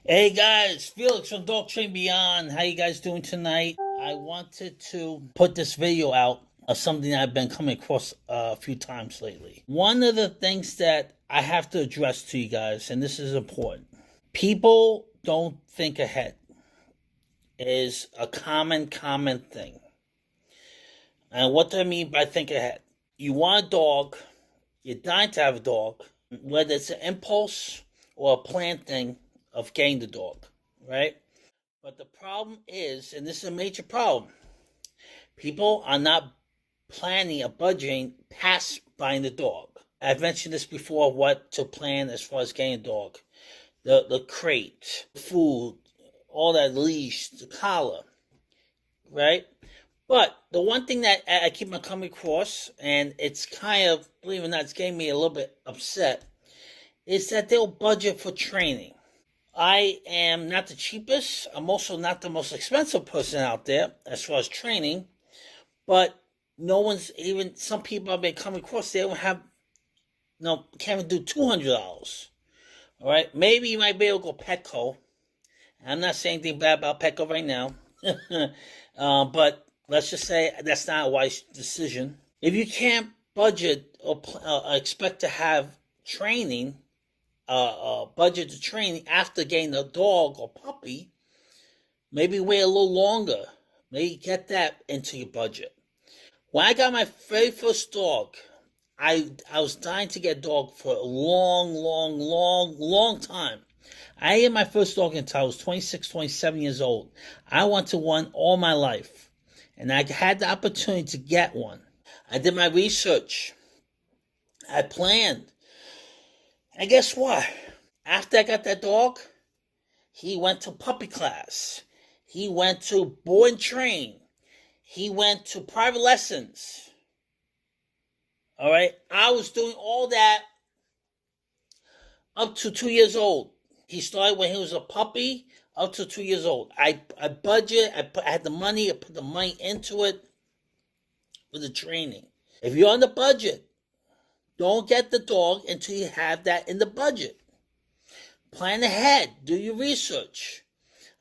Hey guys, Felix from Dog Train Beyond. How you guys doing tonight? I wanted to put this video out of something I've been coming across a few times lately. One of the things that I have to address to you guys, and this is important, people don't think ahead is a common thing. And what do I mean by think ahead? You want a dog, you're dying to have a dog, whether it's an impulse or a planned thing of getting the dog, right? But the problem is, and this is a major problem, people are not planning or budgeting past buying the dog. I've mentioned this before, what to plan as far as getting a dog. The crate, food, all that leash, the collar, right? But the one thing that I keep on coming across, and it's kind of, believe it or not, it's getting me a little bit upset, is that they'll budget for training. I am not the cheapest. I'm also not the most expensive person out there as far as training, but no one's even, some people I've been coming across, they don't have, no, can't even do $200. All right. Maybe you might be able to go Petco. I'm not saying anything bad about Petco right now. But let's just say that's not a wise decision. If you can't budget or expect to have training, budget to training after getting a dog or puppy, maybe wait a little longer. Maybe get that into your budget. When I got my very first dog, I was dying to get a dog for a long time. I had my first dog until I was 26, 27 years old. I wanted one all my life. And I had the opportunity to get one. I did my research. I planned. And guess what? After I got that dog, he went to puppy class. He went to board and train. He went to private lessons. All right. I was doing all that up to 2 years old. He started when he was a puppy up to 2 years old. I budget. I had the money. I put the money into it for the training. If you're on the budget, don't get the dog until you have that in the budget. Plan ahead. Do your research.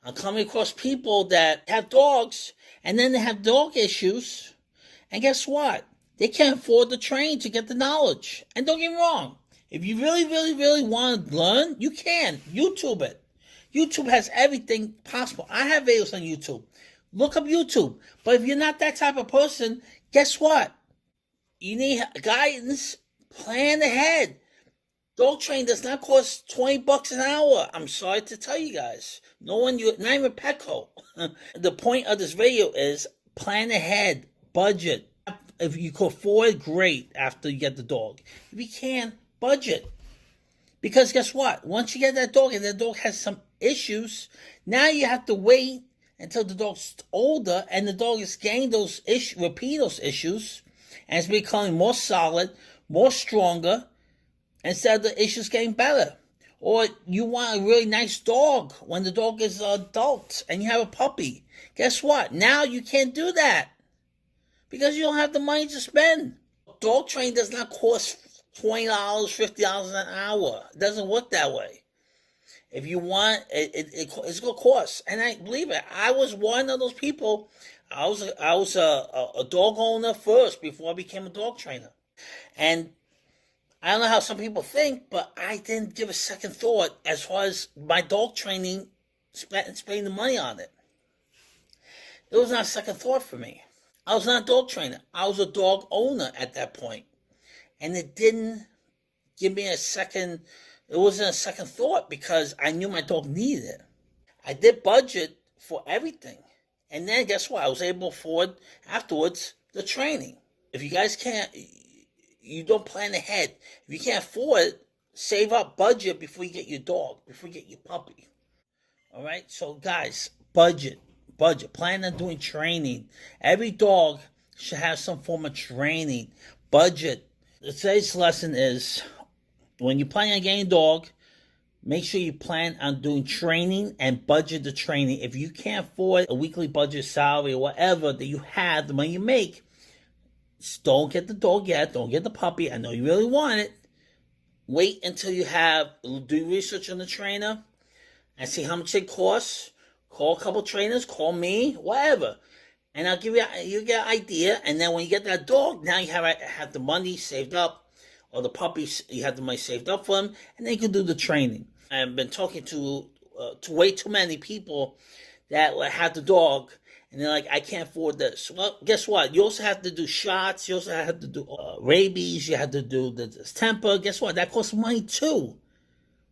I'm coming across people that have dogs and then they have dog issues. And guess what? They can't afford the train to get the knowledge. And don't get me wrong. If you really want to learn, you can. YouTube it. YouTube has everything possible. I have videos on YouTube. Look up YouTube. But if you're not that type of person, guess what? You need guidance. Plan ahead. Dog train does not cost $20 an hour. I'm sorry to tell you guys. No one, not even Petco. The point of this video is plan ahead, budget. If you can afford, great after you get the dog. If you can't, budget. Because guess what? Once you get that dog and the dog has some issues, now you have to wait until the dog's older and the dog is getting those issues, repeat those issues, and it's becoming more solid, more stronger, instead of the issues getting better. Or you want a really nice dog when the dog is an adult and you have a puppy. Guess what? Now you can't do that because you don't have the money to spend. Dog training does not cost $20, $50 an hour. It doesn't work that way. If you want, it's going to cost. And I believe it. I was one of those people. I was a dog owner first before I became a dog trainer. And I don't know how some people think, but I didn't give a second thought as far as my dog training, spending the money on it. It was not a second thought for me. I was not a dog trainer. I was a dog owner at that point. And it didn't give me it wasn't a second thought because I knew my dog needed it. I did budget for everything. And then guess what? I was able to afford afterwards the training. If you guys can't, you don't plan ahead. If you can't afford it, save up, budget before you get your dog, before you get your puppy. All right? So guys, budget. Plan on doing training. Every dog should have some form of training. Budget. Today's lesson is when you plan on getting a dog, make sure you plan on doing training and budget the training. If you can't afford a weekly budget salary or whatever that you have, the money you make, don't get the dog yet. Don't get the puppy. I know you really want it. Wait until you do research on the trainer. and see how much it costs. Call a couple trainers, call me, whatever. And I'll give you get an idea. And then when you get that dog, now you have the money saved up, or the puppies, you have the money saved up for them, and then you can do the training. I've been talking to way too many people that have the dog, and they're like, I can't afford this. Well, guess what? You also have to do shots. You also have to do rabies. You have to do the temper. Guess what? That costs money too.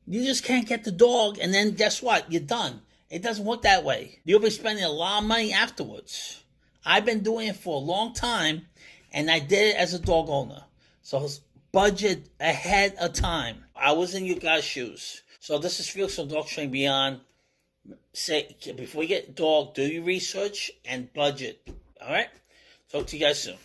You just can't get the dog, and then guess what? You're done. It doesn't work that way. You'll be spending a lot of money afterwards. I've been doing it for a long time, and I did it as a dog owner. So budget ahead of time. I was in your guys' shoes. So this is Felix from Dog Training Beyond. Say, before you get a dog, do your research and budget. All right? Talk to you guys soon.